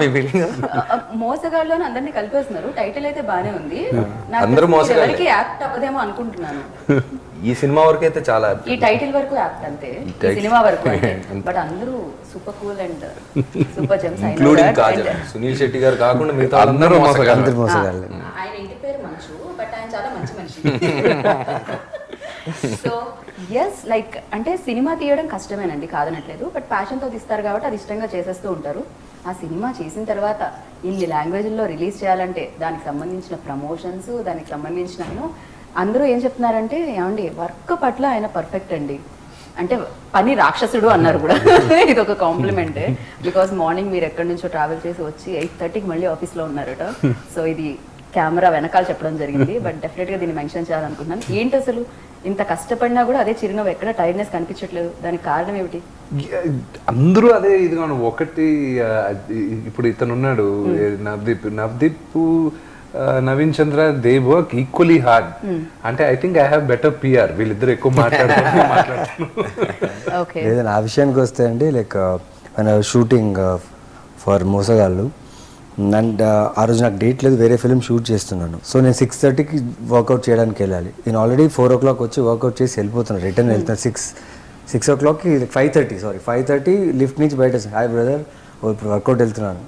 మీ feeling? మోసగాళ్ళలోనే అందరినీ కలిపేస్తున్నారు. Title అయితే బానే ఉంది. అందరూ మోసగాళ్ళే. ఎవరికి యాక్ట్ అవ్వదేమో అనుకుంటున్నాను. ఈ సినిమా వరకు అయితే చాలా ఈ టైటిల్ వరకు యాక్ట్ అంతే, ఈ సినిమా వరకు అంతే. బట్ అందరూ super cool and super gems. Including Kajal, Sunil Shetty garu కాకుండా మిగతా అందరూ మోసగాళ్ళు. ఆయన ఇంటి పేరు మంచు, బట్ ఆయన చాలా మంచి మనిషి. సో ఎస్, లైక్ అంటే సినిమా తీయడం కష్టమేనండి, కాదనట్లేదు. బట్ ప్యాషన్తో తీస్తారు కాబట్టి అది ఇష్టంగా చేసేస్తూ ఉంటారు. ఆ సినిమా చేసిన తర్వాత ఇన్ని లాంగ్వేజ్ల్లో రిలీజ్ చేయాలంటే దానికి సంబంధించిన ప్రమోషన్స్, దానికి సంబంధించిన అందరూ ఏం చెప్తున్నారంటే, ఏమండి వర్క్ పట్ల ఆయన పర్ఫెక్ట్ అండి, అంటే పని రాక్షసుడు అన్నారు కూడా. ఇది ఒక కాంప్లిమెంట్. బికాస్ మార్నింగ్ మీరు ఎక్కడి నుంచో ట్రావెల్ చేసి వచ్చి 8:30కి మళ్ళీ ఆఫీస్లో ఉన్నారట. సో ఇది కెమెరా వెనకాల చెప్పడం జరిగింది, బట్ డెఫినెట్గా దీన్ని మెన్షన్ చేయాలనుకుంటున్నాను. ఏంటి అసలు ఇంత కష్టపడినా కూడా అదే చిరునవ్వు, ఎక్కడ టైర్డ్నెస్ కనిపించట్లేదు, దానికి కారణం ఏమిటి? అందరూ అదే ఇదిగా ఒకటి. ఇప్పుడు ఇతను ఉన్నాడు నవదీప్, నవీన్ చంద్ర, దే వర్క్ ఈక్వలీ హార్డ్. అంటే I think I have better PR, వీళ్ళిద్దరు ఎక్కువ మాట్లాడుతున్నారు. నా విషయానికి వస్తే అండి, లైక్ షూటింగ్ ఫర్ మోసగాళ్ళు, అండ్ ఆ రోజు నాకు డేట్ లేదు, వేరే ఫిల్మ్ షూట్ చేస్తున్నాను. సో నేను 6:30కి వర్కౌట్ చేయడానికి వెళ్ళాలి. నేను ఆల్రెడీ 4 o'clock వచ్చి వర్కౌట్ చేసి వెళ్ళిపోతున్నాను, రిటర్న్ వెళ్తాను. 6 o'clockకి 5:30 లిఫ్ట్ నుంచి బయట, హాయ్ బ్రదర్ ఇప్పుడు వర్కౌట్ వెళ్తున్నాను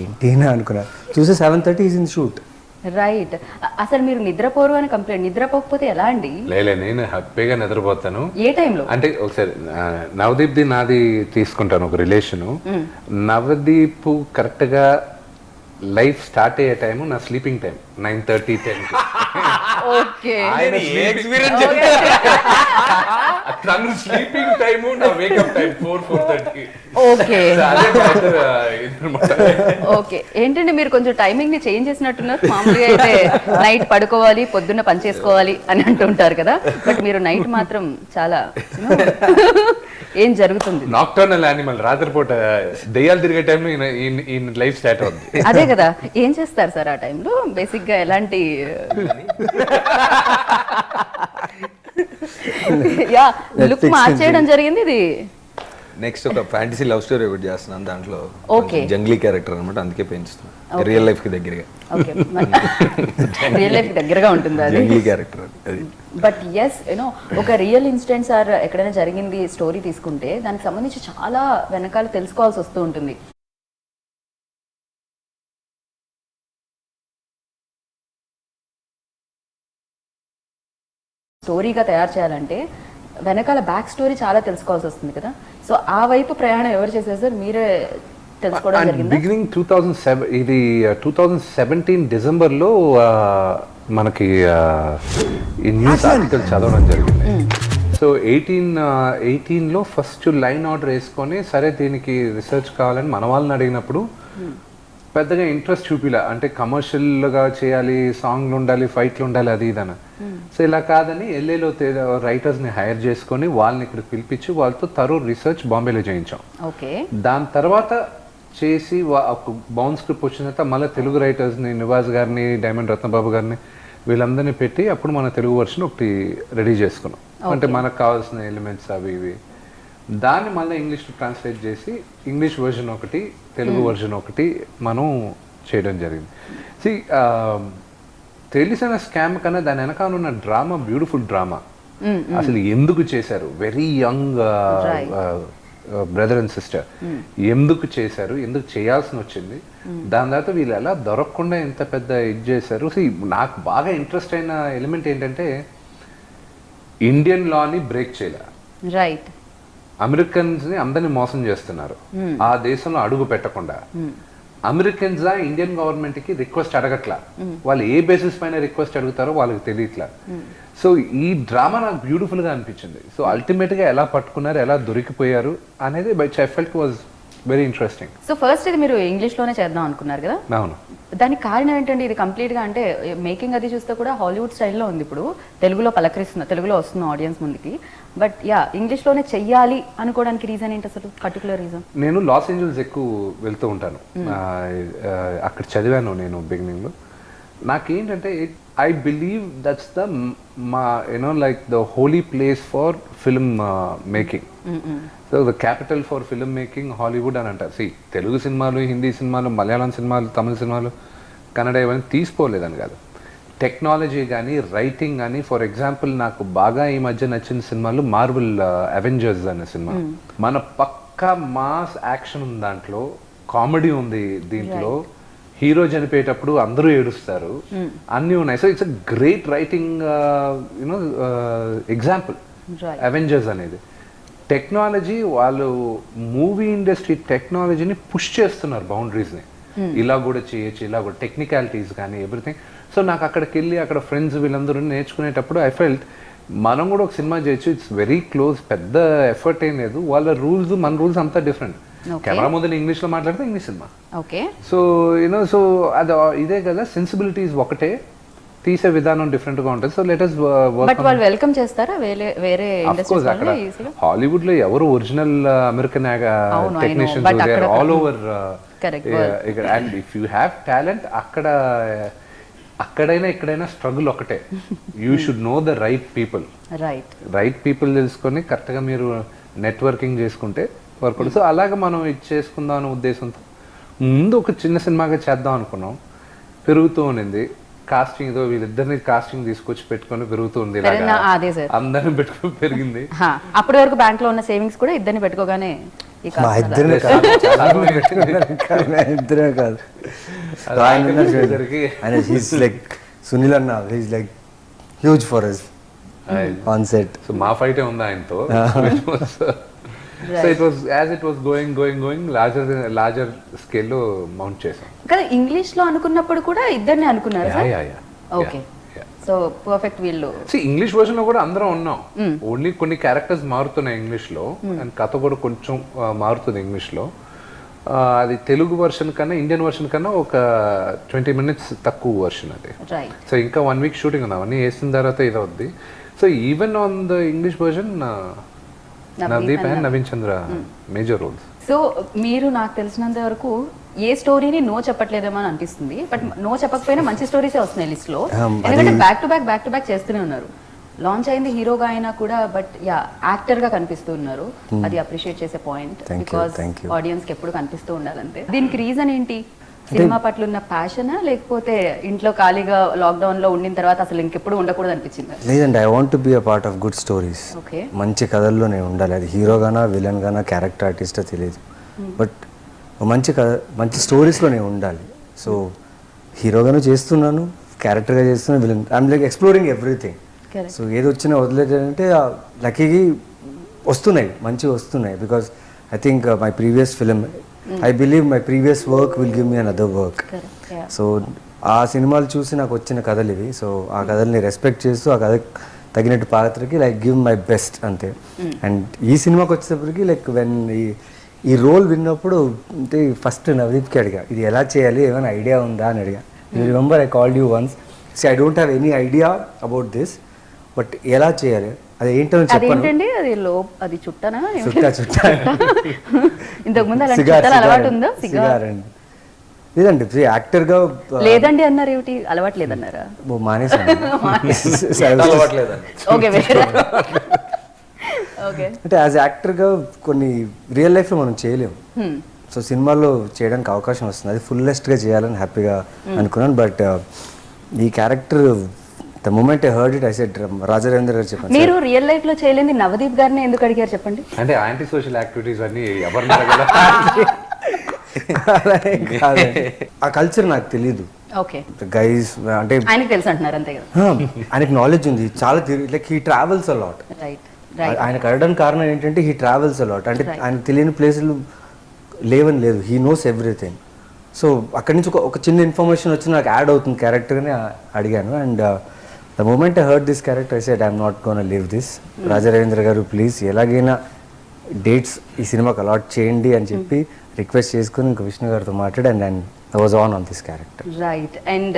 ఏంటి అని అనుకున్నాను. చూస్తే 7:30 ఈజ్ ఇన్ షూట్. రైట్. అసలు మీరు నిద్రపోరు అని కంప్లైంట్, నిద్రపోకపోతే ఎలా అండి? లేలే, నేను హ్యాపీగా నిద్రపోతాను. ఏ టైంలో అంటే ఒకసారి నవదీప్ది నాది తీసుకుంటాను ఒక రిలేషను. నవదీప్ కరెక్ట్గా లైఫ్ స్టార్ట్ అయ్యే టైము నా స్లీపింగ్ టైం 9:30, 10. తను స్లీపింగ్ టైము, నా వేకప్ టైం 4:30. Okay okay. ఏంటంటే మీరు కొంచెం టైమింగ్ ని చేంజ్ చేసినట్టున్నారు. మామూలుగా అయితే నైట్ పడుకోవాలి, పొద్దున్న పని చేసుకోవాలి అని అంటుంటారు కదా, బట్ మీరు నైట్ మాత్రం చాలా ఏం జరుగుతుంది? నాక్టర్నల్ యానిమల్, రాత్రిపూట దెయ్యాలు తిరిగే టైంలో ఈ లైఫ్ స్టార్ట్ అవుతుంది. అదే కదా, ఏం చేస్తారు సార్ ఆ టైంలో? బేసిక్ గా ఎలాంటి లుక్ మార్చేయడం జరిగింది ఇది? నెక్స్ట్ ఒక ఫ్యాంటసీ లవ్ స్టోరీ ఒకటి చేస్తున్నాను, దాంట్లో ఓకే జంగ్లీ క్యారెక్టర్ అనమాట, అందుకే పెంచుతున్నాను. రియల్ లైఫ్ కి దగ్గరగా. ఓకే, రియల్ లైఫ్ దగ్గరగా ఉంటుంది అది జంగ్లీ క్యారెక్టర్ అది. బట్ ఎస్ యూనో, ఒక రియల్ ఇన్సిడెంట్స్ ఆర్ ఎక్కడైనా జరిగింది స్టోరీ తీసుకుంటే దానికి సంబంధించి చాలా వెనకాల తెలుసుకోవాల్సి వస్తూ ఉంటుంది. స్టోరీగా తయారు చేయాలంటే వెనకాల బ్యాక్ స్టోరీ చాలా తెలుసుకోవాల్సి వస్తుంది కదా. సో ఆ వైపు ప్రయాణం ఎవరు చేశారు సార్? మీరే తెలుసుకోవడం జరిగింది? బిగినింగ్ 2007, ఇది 2017 డిసెంబర్లో మనకి ఈ న్యూస్ ఆర్టికల్ చదవడం జరిగింది. సో 18లో ఫస్ట్ లైన్ ఆర్డర్ వేసుకొని, సరే దీనికి రీసెర్చ్ కావాలని మన వాళ్ళని అడిగినప్పుడు పెద్దగా ఇంట్రెస్ట్ చూపిలా. అంటే కమర్షియల్గా చేయాలి, సాంగ్లు ఉండాలి, ఫైట్లు ఉండాలి, అది ఇదన. సో ఇలా కాదని ఎల్ఏలో రైటర్స్ని హైర్ చేసుకొని వాళ్ళని ఇక్కడ పిలిపించి వాళ్ళతో తరో రీసెర్చ్ బాంబేలో చేయించాం. ఓకే. దాని తర్వాత చేసి ఒక బౌన్స్ స్క్రిప్ట్ వచ్చిన తర్వాత మళ్ళీ తెలుగు రైటర్స్ని, నివాస్ గారిని, డైమండ్ రత్నబాబు గారిని, వీళ్ళందరినీ పెట్టి అప్పుడు మన తెలుగు వర్షన్ ఒకటి రెడీ చేసుకున్నాం. అంటే మనకు కావాల్సిన ఎలిమెంట్స్ అవి ఇవి. దాన్ని మళ్ళీ ఇంగ్లీష్లో ట్రాన్స్లేట్ చేసి ఇంగ్లీష్ వర్జన్ ఒకటి, తెలుగు వర్జన్ ఒకటి మనం చేయడం జరిగింది. సి తెలిసిన స్కామ్ కన్నా దాని వెనకాల ఉన్న డ్రామా బ్యూటిఫుల్ డ్రామా. అసలు ఎందుకు చేశారు, very young brother and sister ఎందుకు చేశారు, ఎందుకు చేయాల్సి వచ్చింది, దాని తర్వాత వీళ్ళు ఎలా దొరకకుండా ఎంత పెద్ద ఇది చేశారు. నాకు బాగా ఇంట్రెస్ట్ అయిన ఎలిమెంట్ ఏంటంటే ఇండియన్ లాని బ్రేక్ చేయలే. రైట్. అమెరికన్స్ ని అందరిని మోసం చేస్తున్నారు. ఆ దేశంలో అడుగు పెట్టకుండా అమెరికన్స్ ఇండియన్ గవర్నమెంట్ కి రిక్వెస్ట్ అడగట్లా. వాళ్ళు ఏ బేసిస్ పైన రిక్వెస్ట్ అడుగుతారో వాళ్ళకి తెలియట్లా. సో ఈ డ్రామా నాకు బ్యూటిఫుల్ గా అనిపించింది. సో అల్టిమేట్ గా ఎలా పట్టుకున్నారు, ఎలా దొరికిపోయారు అనేది I felt was very interesting. So first ఇది మీరు ఇంగ్లీష్ లోనే చేద్దాం అనుకున్నారు కదా? అవును. దానికి కారణం ఏంటంటే ఇది కంప్లీట్ గా అంటే మేకింగ్ అది చూస్తే కూడా హాలీవుడ్ స్టైల్లో ఉంది. ఇప్పుడు తెలుగులో పలకరిస్తున్నా, తెలుగులో వస్తున్న ఆడియన్స్ ముందుకి. బట్ యా, ఇంగ్లీష్ లోనే చెయ్యాలి అనుకోవడానికి రీజన్ ఏంటి అసలు, పర్టికులర్ రీజన్? నేను లాస్ ఏంజల్స్ ఎక్కువ వెళ్తూ ఉంటాను. అక్కడ చదివాను నేను బిగినింగ్ లో. నాకేంటంటే I believe that's the like the holy place for film making. So the capital for film making Hollywood అని అంటారు. తెలుగు సినిమాలు, హిందీ సినిమాలు, మలయాళం సినిమాలు, తమిళ సినిమాలు, కన్నడ ఇవన్నీ తీసుకోలేదని కాదు. టెక్నాలజీ కానీ, రైటింగ్ కానీ, ఫర్ ఎగ్జాంపుల్ నాకు బాగా ఈ మధ్య నచ్చిన సినిమాలు మార్వెల్ అవెంజర్స్ అనే సినిమా. మన పక్కా మాస్ యాక్షన్ ఉంది దాంట్లో, కామెడీ ఉంది దీంట్లో, హీరో చనిపోయేటప్పుడు అందరూ ఏడుస్తారు, అన్నీ ఉన్నాయి. So it's a great writing you know example Avengers అనేది. టెక్నాలజీ, వాళ్ళు మూవీ ఇండస్ట్రీ టెక్నాలజీని పుష్ చేస్తున్నారు బౌండరీస్ని. ఇలా కూడా చేయొచ్చు, ఇలా కూడా టెక్నికాలిటీస్ కానీ ఎవ్రీథింగ్. సో నాకు అక్కడికి వెళ్ళి అక్కడ ఫ్రెండ్స్ వీళ్ళందరూ నేర్చుకునేటప్పుడు ఐ ఫెల్ట్ మనం కూడా ఒక సినిమా చేయొచ్చు, ఇట్స్ వెరీ క్లోజ్, పెద్ద ఎఫర్ట్ ఏం లేదు. వాళ్ళ రూల్స్ మన రూల్స్ అంతా డిఫరెంట్. కెమెరా ముందు ఇంగ్లీష్లో మాట్లాడితే English cinema. So you know, so అది ఇదే కదా, సెన్సిబిలిటీస్ ఒకటే, తీసే విధానం డిఫరెంట్ గా ఉంటుంది. So let us work. వాళ్ళు వెల్కమ్ చేస్తారా వేరే ఇండస్ట్రీస్ అక్కడ హాలీవుడ్ లో ఎవరు original American technicians all over. And if you have talent అక్కడైనా ఇక్కడైనా స్ట్రగుల్ ఒకటే. You should know the right people తెలుసుకొని కరెక్ట్గా మీరు నెట్వర్కింగ్ చేసుకుంటే వర్క్. సో అలాగే మనం ఇది చేసుకుందాం అనే ఉద్దేశంతో ముందు ఒక చిన్న సినిమాగా చేద్దాం అనుకున్నాం. పెరుగుతూ ఉన్నింది కాస్టింగ్, ఏదో వీళ్ళిద్దరిని కాస్టింగ్ తీసుకొచ్చి పెట్టుకొని పెరుగుతూ ఉంది, అందరిని పెట్టుకొని పెరిగింది. అప్పటి వరకు బ్యాంక్ లో ఉన్న సేవింగ్స్ కూడా ఇద్దరిని పెట్టుకోగానే సునీల్ అన్న is like huge for us on set. So మా ఫైటే ఉంది ఆయనతో. So it was going larger scale లో మౌంట్ చేసాం కదా. ఇంగ్లీష్ లో అనుకున్నప్పుడు కూడా ఇద్దరిని అనుకున్నారు. Okay, so perfect. వీళ్ళు ఇంగ్లీష్ వర్షన్ లో కూడా అందరం ఉన్నాం. ఓన్లీ కొన్ని క్యారెక్టర్స్ మారుతున్నాయి ఇంగ్లీష్ లో, అండ్ కథ కూడా కొంచెం మారుతుంది ఇంగ్లీష్ లో. అది తెలుగు వర్షన్ కన్నా, ఇండియన్ వర్షన్ కన్నా ఒక 20 minutes తక్కువ వర్షన్ అది. సో ఇంకా 1 week షూటింగ్ ఉంది, అవన్నీ వేసిన తర్వాత ఇది అవుద్ది. So even on the English version Navdeep and Naveen Chandra major roles. So మీరు నాకు తెలిసినంత వరకు ఏ స్టోరీని నో చెప్పట్లేదేమో అని అనిపిస్తుంది. బట్ నో చెప్పకపోయినా మంచి స్టోరీసే వస్తున్నాయి లిస్ట్ లో, ఎందుకంటే బ్యాక్ టు బ్యాక్ చేస్తూనే ఉన్నారు. లాంచ్ అయింది హీరోగా అయినా కూడా, బట్ యాక్టర్ గా కనిపిస్తూ ఉన్నారు. అది అప్రిషియేట్ చేసే పాయింట్, బికాస్ ఆడియన్స్ కి ఎప్పుడు కనిపిస్తూ ఉండాలంటే. దీనికి రీజన్ ఏంటి? సినిమా పట్ల ఉన్న ప్యాషనా, లేకపోతే ఇంట్లో ఖాళీగా లాక్డౌన్ లో ఉండిన తర్వాత అసలు ఇంకెప్పుడు ఉండకూడదు అనిపించింది? లేదండి, I want to be a part of good stories. మంచి కథల్లోనే ఉండాలి. అది హీరోగానా, విలన్ గానా, క్యారెక్టర్ ఆర్టిస్టో తెలియదు, బట్ మంచి కథ, మంచి స్టోరీస్లోనే ఉండాలి. సో హీరోగాను చేస్తున్నాను, క్యారెక్టర్గా చేస్తున్నాను, villain, I'm like exploring everything. So ఏది వచ్చినా వదిలేదంటే లక్కీగా వస్తున్నాయి, మంచిగా వస్తున్నాయి. Because I think my previous film, I believe my previous work will give me another work. So ఆ సినిమాలు చూసి నాకు వచ్చిన కథలు ఇవి. సో ఆ కథల్ని రెస్పెక్ట్ చేస్తూ ఆ కథ తగినట్టు పాత్రకి లైక్ గివ్ మై బెస్ట్ అంతే. అండ్ ఈ సినిమాకి వచ్చేటప్పటికి లైక్ వెన్ ఈ రోల్ విన్నప్పుడు అంటే ఫస్ట్ నవదీప్కి అడిగా, ఇది ఎలా చేయాలి, ఏమైనా ఐడియా ఉందా అని అడిగా. You remember I called you once, I don't have any idea about this, but ఎలా చేయాలి అది ఏంటో చెప్పండి. అది చుట్టనా? చుట్టా ఇంతకు ముందు అలవాటు ఉందా? సిగార్ అండి. లేదండి, యాక్టర్ గా లేదండి అన్నారు. ఏమిటి అలవాటు లేదన్నారా? మానేసాను. అంటే యాజ్ యాక్టర్ గా కొన్ని రియల్ లైఫ్ లో మనం చేయలేము. సో సినిమాల్లో చేయడానికి అవకాశం వస్తుంది, అది ఫుల్లెస్ట్ గా చేయాలని హ్యాపీగా అనుకున్నాను. బట్ ఈ character the moment I heard it I said Rajarendra గారు చెప్పండి. మీరు రియల్ లైఫ్ లో చేయలేని నవదీప్ గారిని ఎందుకు అడిగారు చెప్పండి? అంటే యాంటీ సోషల్ యాక్టివిటీస్ అన్ని ఎవరు ఆ కల్చర్ నాకు తెలీదు. ఓకే, గైస్ అంటే ఆయనకి తెలుసు అంటున్నారు అంతే కదా. ఆయనకి నాలెడ్జ్ ఉంది చాలా, like he travels a lot. ఆయనకు అడగడానికి కారణం ఏంటంటే హీ ట్రావెల్స్ అ లాట్. అంటే ఆయనకు తెలియని ప్లేసులు లేవని లేదు, హీ నోస్ ఎవ్రీథింగ్. సో అక్కడి నుంచి ఒక చిన్న ఇన్ఫర్మేషన్ వచ్చి నాకు యాడ్ అవుతుంది క్యారెక్టర్ని అడిగాను. And the moment I heard this character I said I'm not gonna leave this. Rajarendra గారు ప్లీజ్ ఎలాగైనా డేట్స్ ఈ సినిమాకి అలాట్ చేయండి అని చెప్పి రిక్వెస్ట్ చేసుకుని ఇంకా విష్ణు గారితో మాట్లాడి and I was on this character. Right. And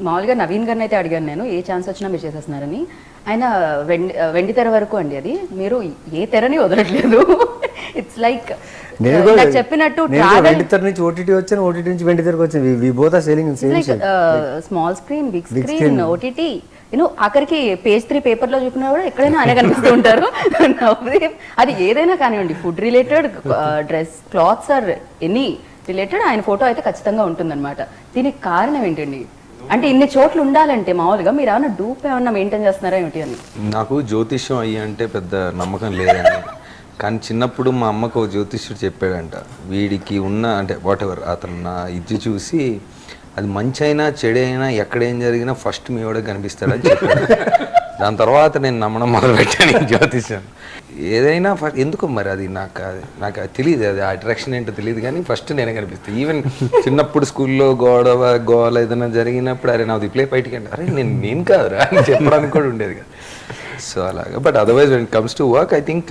మామూలుగా నవీన్ గారిని అయితే అడిగాను నేను, ఏ ఛాన్స్ వచ్చినా మీరు చేసేస్తున్నారని. ఆయన వెండి తెర వరకు అండి, అది మీరు ఏ తెరని వదలట్లేదు. ఇట్స్ లైక్ చెప్పినట్టు వెండి తెర నుంచి ఓటీటీ వచ్చాను, ఓటీటీ నుంచి వెండి తెరకు వచ్చాను. We both are sailing in same shape. Small screen, big screen, OTT ఆఖరికి పేజ్ 3 పేపర్లో చూపినా కూడా ఎక్కడైనా ఆయన కనిపిస్తూ ఉంటారు. నవదీప్ అది ఏదైనా కానివ్వండి, food related, dress, clothes or any related ఆయన ఫోటో అయితే ఖచ్చితంగా ఉంటుందన్నమాట. దీనికి కారణం ఏంటండి? అంటే ఇన్ని చోట్ల ఉండాలంటే మామూలుగా మీరు ఏమైనా డూప్ ఏమన్నా మెయింటైన్ చేస్తున్నారా ఏమిటి అని? నాకు జ్యోతిష్యం అయ్యి అంటే పెద్ద నమ్మకం లేదండి. కానీ చిన్నప్పుడు మా అమ్మకు ఒక జ్యోతిష్యుడు చెప్పాడంట, వీడికి ఉన్న అంటే వాట్ ఎవర్ అతను నా ఇది చూసి అది మంచి అయినా చెడైనా ఎక్కడేం జరిగినా ఫస్ట్ మీ వాడికి కనిపిస్తాడని చెప్పాడు. దాని తర్వాత నేను నమ్మడం మొదలుపెట్టాను ఈ జ్యోతిష్యం. ఏదైనా ఫస్ట్ ఎందుకు మరి అది నాకు తెలియదు, అది అట్రాక్షన్ ఏంటో తెలియదు, కానీ ఫస్ట్ నేనే కనిపిస్తాను. ఈవెన్ చిన్నప్పుడు స్కూల్లో గోల ఏదైనా జరిగినప్పుడు అరే నాది ప్లే బయటికి అంటే అరే నేను కాదురా అని చెప్పడానికి కూడా ఉండేది కదా. సో అలాగా. But otherwise when it comes to work I think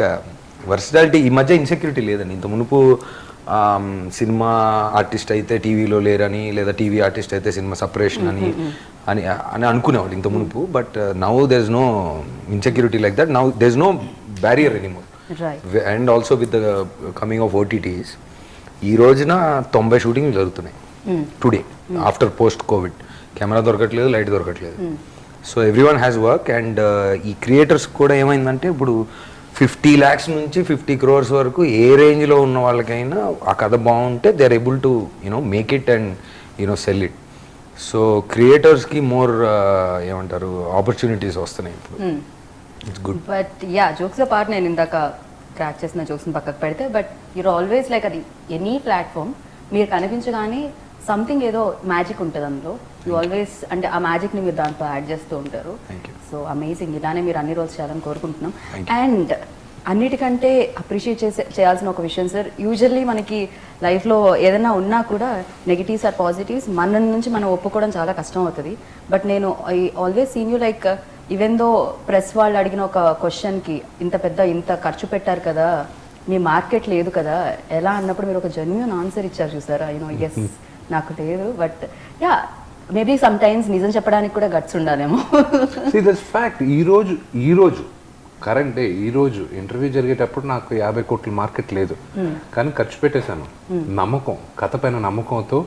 versatility ఈ మధ్య ఇన్సెక్యూరిటీ లేదండి. ఇంత మునుపు సినిమా ఆర్టిస్ట్ అయితే టీవీలో లేరని, లేదా టీవీ ఆర్టిస్ట్ అయితే సినిమా సపరేషన్ అని అనుకునేవాళ్ళు ఇంత మునుపు. But now there is no insecurity like that. Now there is no barrier anymore. And also with the coming of OTTs ఈ రోజున 90 షూటింగ్లు జరుగుతున్నాయి today after post Covid. Camera దొరకట్లేదు, లైట్ దొరకట్లేదు. So every one has work. And ఈ creators కూడా ఏమైందంటే ఇప్పుడు 50 lakhs నుంచి 50 crores వరకు ఏ రేంజ్లో ఉన్న వాళ్ళకైనా ఆ కథ బాగుంటే they are able to make it and sell it. So క్రియేటర్స్కి మోర్ ఏమంటారు ఆపర్చునిటీస్ వస్తున్నాయి ఇప్పుడు. It's good. But jokes part నేను ఇందాక క్రాక్ చేసిన జోక్స్ని పక్కకు పెడితే, బట్ యూర్ ఆల్వేస్ లైక్ అది ఎనీ ప్లాట్ఫామ్ మీరు కనిపించగానే సంథింగ్ ఏదో మ్యాజిక్ ఉంటుంది అందులో. యూ ఆల్వేస్ అంటే ఆ మ్యాజిక్ని మీరు దాంట్లో యాడ్ చేస్తూ ఉంటారు. So amazing. ఇలానే మీరు అన్ని రోజులు చేయాలని కోరుకుంటున్నాం. అండ్ అన్నిటికంటే అప్రిషియేట్ చేయాల్సిన ఒక విషయం సార్, యూజువల్లీ మనకి లైఫ్లో ఏదైనా ఉన్నా కూడా నెగిటివ్స్ ఆర్ పాజిటివ్స్ మన నుంచి మనం ఒప్పుకోవడం చాలా కష్టం అవుతుంది. బట్ నేను I always seen you like even though press వాళ్ళు అడిగిన ఒక క్వశ్చన్కి ఇంత ఖర్చు పెట్టారు కదా, మీ మార్కెట్ లేదు కదా ఎలా అన్నప్పుడు మీరు ఒక జెన్యూన్ ఆన్సర్ ఇచ్చారు చూసారా. ఎస్ నాకు లేదు, బట్ మేబీ సమ్ టైమ్స్ నిజం చెప్పడానికి కూడా గట్స్ ఉండాలేమో. ఫ్యాక్ట్ ఈ రోజు కరెంట్ డే ఈ రోజు ఇంటర్వ్యూ జరిగేటప్పుడు నాకు 50 కోట్ల మార్కెట్ లేదు, కానీ ఖర్చు పెట్టేశాను. నమ్మకం, కథ పైన నమ్మకంతో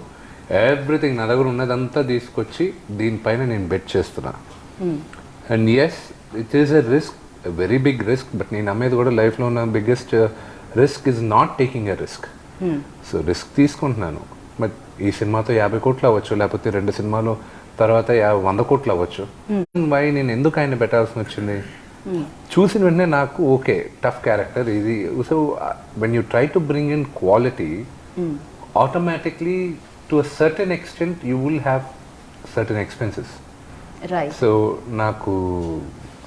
ఎవ్రీథింగ్ నా దగ్గర ఉన్నదంతా తీసుకొచ్చి దీనిపైన నేను బెట్ చేస్తున్నా. And yes it is a risk, very big risk. But నేను నమ్మేది కూడా లైఫ్లో ఉన్న biggest risk is not taking a risk. So risk తీసుకుంటున్నాను. బట్ ఈ సినిమాతో 50 కోట్లు అవ్వచ్చు, లేకపోతే 2 సినిమాలు తర్వాత 100 కోట్లు అవ్వచ్చు. వై నేను ఎందుకు ఆయన పెట్టాల్సి వచ్చింది? చూసిన వెంటనే నాకు ఓకే టఫ్ క్యారెక్టర్ ఇది. So when you try to bring in quality automatically to a certain extent you will have certain expenses. So నాకు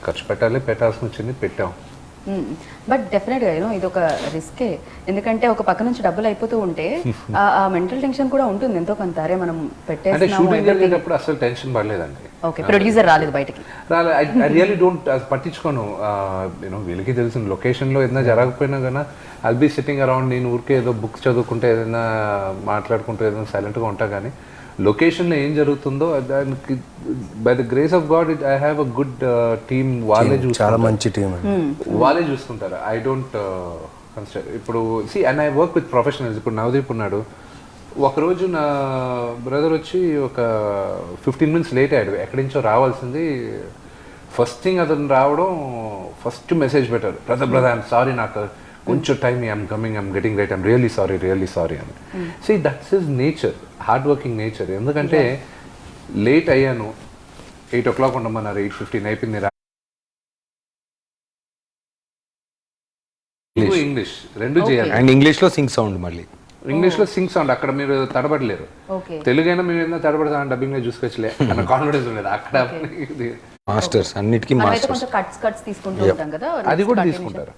ఖర్చు పెట్టాల్సి వచ్చింది, పెట్టాం. బట్ డెఫినెట్గా ఇది ఒక రిస్కే. ఎందుకంటే ఒక పక్క నుంచి డబ్బులు అయిపోతూ ఉంటే ఆ మెంటల్ టెన్షన్ కూడా ఉంటుంది ఎంతో కొంత. అరే మనం పెట్టేసినప్పుడు అసలు టెన్షన్ పడలేదండి. ఓకే, ప్రొడ్యూసర్ రాలేదు బయటకి. ఐ రియల్లీ డోంట్ పట్టించుకోను. వీళ్ళకి తెలిసిన లొకేషన్లో ఏదైనా జరగకపోయినా కానీ ఐల్ బీ సిట్టింగ్ అరౌండ్. నేను ఊరికే ఏదో బుక్స్ చదువుకుంటే ఏదైనా మాట్లాడుకుంటూ ఏదైనా సైలెంట్గా ఉంటా. కానీ లొకేషన్లో ఏం జరుగుతుందో దానికి by the grace of God I have a good team. వాళ్ళే చాలా మంచి టీమ్, వాళ్ళే చూసుకుంటారు. I don't consider. ఇప్పుడు and I work with professionals. ఇప్పుడు నవదీప్ ఉన్నాడు. ఒకరోజు నా బ్రదర్ వచ్చి ఒక 15 minutes లేట్ అయ్యాడు. ఎక్కడి నుంచో రావాల్సింది. ఫస్ట్ థింగ్ అతను రావడం ఫస్ట్ మెసేజ్ పెట్టారు, బ్రదర్ ఐఎమ్ సారీ, నాకు కొంచెం time, I'm coming, I'm getting right, I'm really sorry అని. See that's his nature, hard working nature. ఎందుకంటే లేట్ అయ్యాను, 8 o'clock ఉండమన్నారు, 8:15 అయిపోయింది. ఇంగ్లీష్ రెండు చేయాలి. అండ్ ఇంగ్లీష్లో సింగ్ సౌండ్, మళ్ళీ ఇంగ్లీష్లో సింగ్ సౌండ్. అక్కడ మీరు తడబడలేరు. తెలుగైనా మేము ఏదైనా తడబడతాం, డబ్బింగ్ మీద చూసుకొచ్చలే అన్న కాన్ఫిడెన్స్ ఉండేది. అక్కడ మాస్టర్స్ అన్నిటికీ అది కూడా తీసుకుంటారు.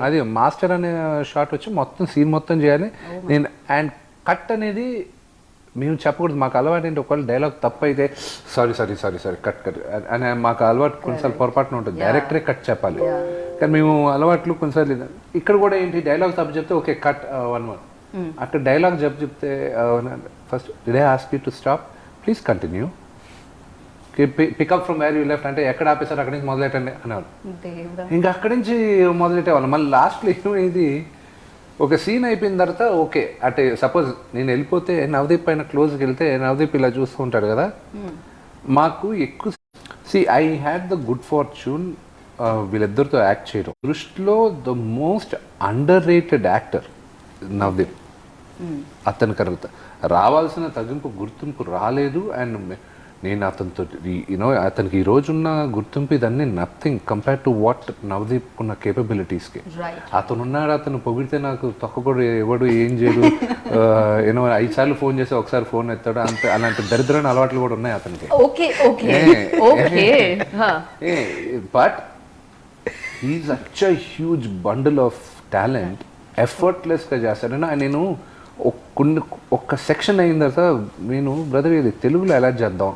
అది మాస్టర్ అనే షాట్ వచ్చి మొత్తం సీన్ మొత్తం చేయాలి నేను. అండ్ కట్ అనేది మేము చెప్పకూడదు. మాకు అలవాటు ఏంటి, ఒకవేళ డైలాగ్ తప్పు అయితే సారీ కట్ అని మాకు అలవాటు కొన్నిసార్లు పొరపాటున ఉంటుంది. డైరెక్టరే కట్ చెప్పాలి. కానీ మేము అలవాట్లు కొన్నిసార్లు ఇక్కడ కూడా ఏంటి, డైలాగ్ తప్పు చెప్తే ఓకే కట్ 1 1. అక్కడ డైలాగ్ చెప్తే first did I ask you to stop, please continue, pickup from where you left అంటే ఎక్కడ ఆపేసారు అక్కడి నుంచి మొదలెట్టండి అనేవాళ్ళు. ఇంకా అక్కడి నుంచి మొదలెట్టేవాళ్ళు. మళ్ళీ లాస్ట్లో ఏమైంది, ఒక సీన్ అయిపోయిన తర్వాత ఓకే అంటే సపోజ్ నేను వెళ్ళిపోతే నవదీప్ పైన క్లోజ్కి వెళ్తే నవదీప్ ఇలా చూస్తూ ఉంటాడు కదా. మాకు ఎక్కువ see I had the good fortune వీళ్ళిద్దరితో యాక్ట్ చేయడం. దృష్టిలో the most underrated actor Navdeep. అతనికి రావాల్సిన గుర్తింపు రాలేదు. అండ్ నేను అతనితో అతనికి ఈ రోజున్న గుర్తింపు ఇదన్నీ nothing compare to what Navdeep ఉన్న కేపబిలిటీస్కి. అతను ఉన్నాడు, అతను పొగిడితే నాకు తొక్కకూడదు, ఎవడు ఏం చేయడు, 5 సార్లు ఫోన్ చేసి ఒకసారి ఫోన్ ఎత్తాడు, అంతే. అలాంటి దరిద్రమైన అలవాట్లు కూడా ఉన్నాయి అతనికి. But he such a huge bundle of talent. ఎఫర్ట్లెస్గా చేస్తాడు. నేను ఒక్క సెక్షన్ అయిన తర్వాత నేను బ్రదర్ ఇది తెలుగులో ఎలా చేద్దాం